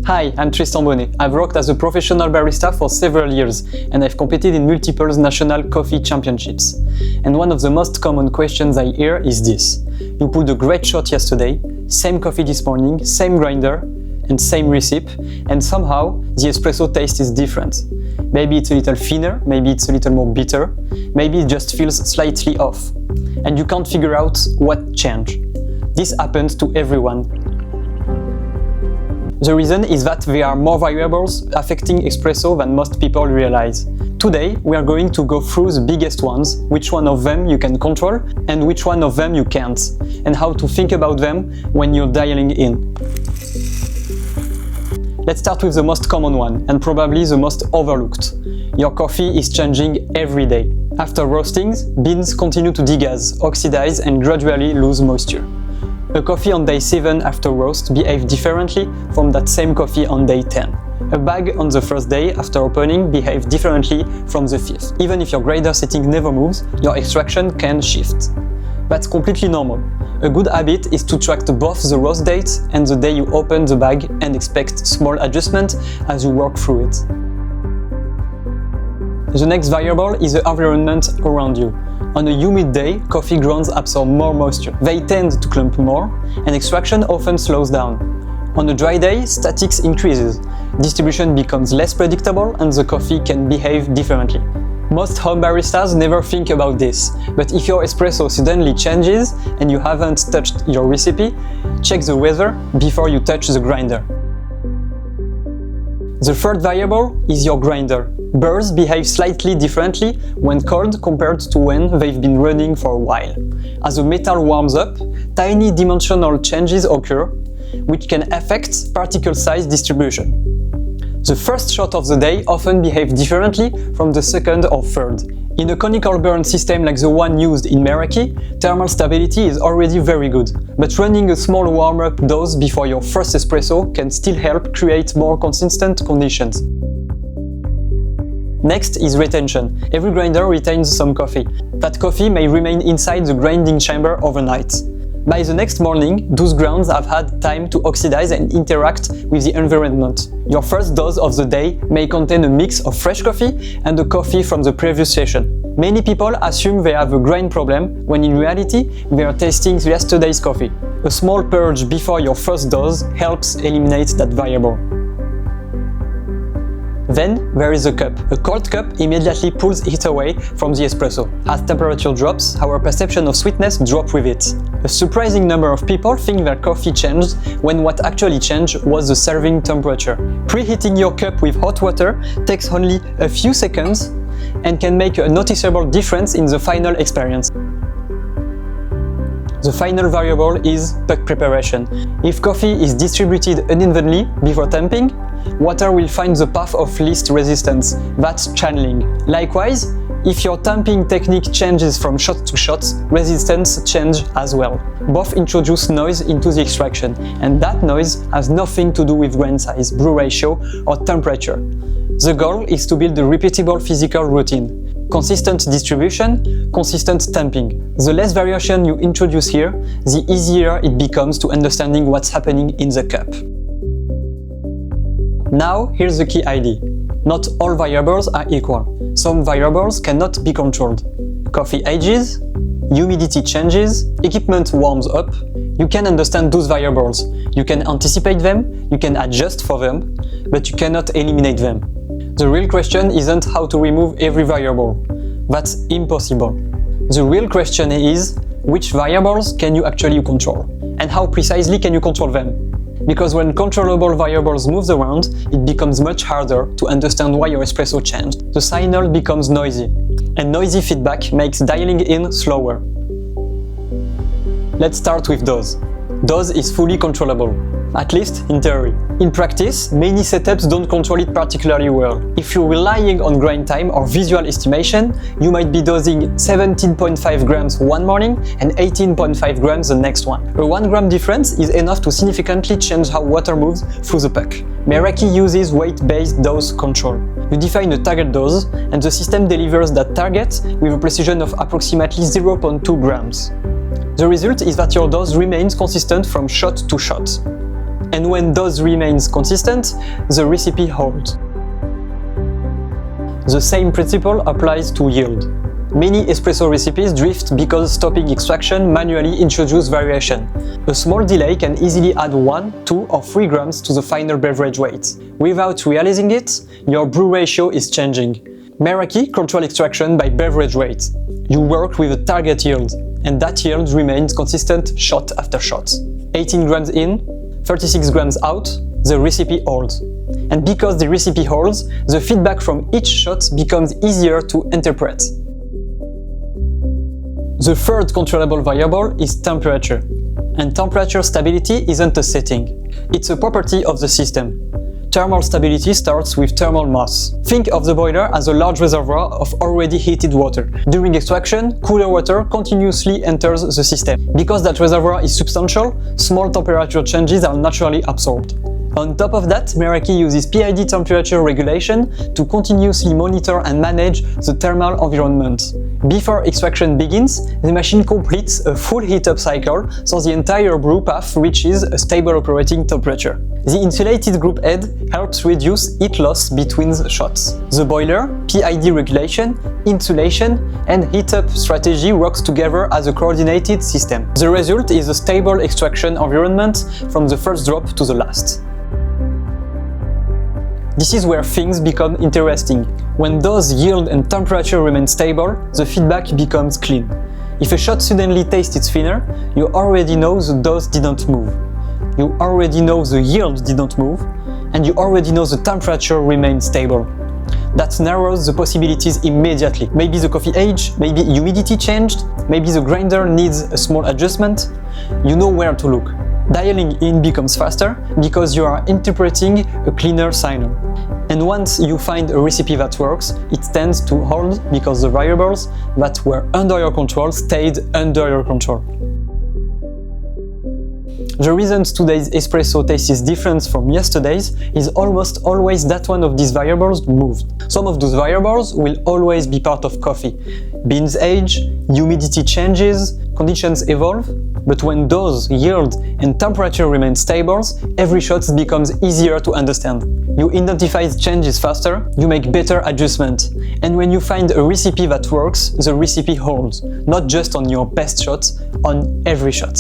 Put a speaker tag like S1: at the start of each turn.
S1: Hi, I'm Tristan Bonnet. I've worked as a professional barista for several years and I've competed in multiple national coffee championships. And one of the most common questions I hear is this. You pulled a great shot yesterday, same coffee this morning, same grinder and same recipe, and somehow the espresso taste is different. Maybe it's a little thinner, maybe it's a little more bitter, maybe it just feels slightly off. And you can't figure out what changed. This happens to everyone. The reason is that there are more variables affecting espresso than most people realize. Today, we are going to go through the biggest ones, which one of them you can control and which one of them you can't, and how to think about them when you're dialing in. Let's start with the most common one, and probably the most overlooked. Your coffee is changing every day. After roasting, beans continue to degas, oxidize and gradually lose moisture. A coffee on day 7 after roast behaves differently from that same coffee on day 10. A bag on the first day after opening behaves differently from the 5th. Even if your grinder setting never moves, your extraction can shift. That's completely normal. A good habit is to track both the roast date and the day you open the bag and expect small adjustment as you work through it. The next variable is the environment around you. On a humid day, coffee grounds absorb more moisture. They tend to clump more, and extraction often slows down. On a dry day, statics increases. Distribution becomes less predictable and the coffee can behave differently. Most home baristas never think about this, but if your espresso suddenly changes and you haven't touched your recipe, check the weather before you touch the grinder. The third variable is your grinder. Burrs behave slightly differently when cold compared to when they've been running for a while. As the metal warms up, tiny dimensional changes occur, which can affect particle size distribution. The first shot of the day often behaves differently from the second or third. In a conical burn system like the one used in Meraki, thermal stability is already very good, but running a small warm-up dose before your first espresso can still help create more consistent conditions. Next is retention. Every grinder retains some coffee. That coffee may remain inside the grinding chamber overnight. By the next morning, those grounds have had time to oxidize and interact with the environment. Your first dose of the day may contain a mix of fresh coffee and the coffee from the previous session. Many people assume they have a grind problem, when in reality, they are tasting yesterday's coffee. A small purge before your first dose helps eliminate that variable. Then there is a cup. A cold cup immediately pulls heat away from the espresso. As temperature drops, our perception of sweetness drops with it. A surprising number of people think their coffee changed when what actually changed was the serving temperature. Preheating your cup with hot water takes only a few seconds and can make a noticeable difference in the final experience. The final variable is puck preparation. If coffee is distributed unevenly before tamping, water will find the path of least resistance. That's channeling. Likewise, if your tamping technique changes from shot to shot, resistance changes as well. Both introduce noise into the extraction, and that noise has nothing to do with grain size, brew ratio, or temperature. The goal is to build a repeatable physical routine. Consistent distribution, consistent tamping. The less variation you introduce here, the easier it becomes to understanding what's happening in the cup. Now, here's the key idea. Not all variables are equal. Some variables cannot be controlled. Coffee ages, humidity changes, equipment warms up. You can understand those variables. You can anticipate them, you can adjust for them, but you cannot eliminate them. The real question isn't how to remove every variable. That's impossible. The real question is, which variables can you actually control? And how precisely can you control them? Because when controllable variables move around, it becomes much harder to understand why your espresso changed. The signal becomes noisy, and noisy feedback makes dialing in slower. Let's start with dose. Dose is fully controllable, at least in theory. In practice, many setups don't control it particularly well. If you're relying on grind time or visual estimation, you might be dosing 17.5 grams one morning and 18.5 grams the next one. A 1 gram difference is enough to significantly change how water moves through the puck. Meraki uses weight-based dose control. You define a target dose, and the system delivers that target with a precision of approximately 0.2 grams. The result is that your dose remains consistent from shot to shot. And when dose remains consistent, the recipe holds. The same principle applies to yield. Many espresso recipes drift because stopping extraction manually introduces variation. A small delay can easily add 1, 2 or 3 grams to the final beverage weight. Without realizing it, your brew ratio is changing. Meraki controls extraction by beverage weight. You work with a target yield, and that yield remains consistent shot after shot. 18 grams in, 36 grams out, the recipe holds. And because the recipe holds, the feedback from each shot becomes easier to interpret. The third controllable variable is temperature. And temperature stability isn't a setting. It's a property of the system. Thermal stability starts with thermal mass. Think of the boiler as a large reservoir of already heated water. During extraction, cooler water continuously enters the system. Because that reservoir is substantial, small temperature changes are naturally absorbed. On top of that, Meraki uses PID temperature regulation to continuously monitor and manage the thermal environment. Before extraction begins, the machine completes a full heat-up cycle, so the entire brew path reaches a stable operating temperature. The insulated group head helps reduce heat loss between the shots. The boiler, PID regulation, insulation, and heat-up strategy works together as a coordinated system. The result is a stable extraction environment from the first drop to the last. This is where things become interesting. When dose, yield and temperature remain stable, the feedback becomes clean. If a shot suddenly tastes thinner, you already know the dose didn't move. You already know the yield didn't move, and you already know the temperature remained stable. That narrows the possibilities immediately. Maybe the coffee age, maybe humidity changed, maybe the grinder needs a small adjustment. You know where to look. Dialing in becomes faster because you are interpreting a cleaner signal. And once you find a recipe that works, it tends to hold because the variables that were under your control stayed under your control. The reason today's espresso taste is different from yesterday's is almost always that one of these variables moved. Some of those variables will always be part of coffee. Beans age, humidity changes, conditions evolve, but when dose, yield and temperature remain stable, every shot becomes easier to understand. You identify changes faster, you make better adjustments, and when you find a recipe that works, the recipe holds, not just on your best shot, on every shot.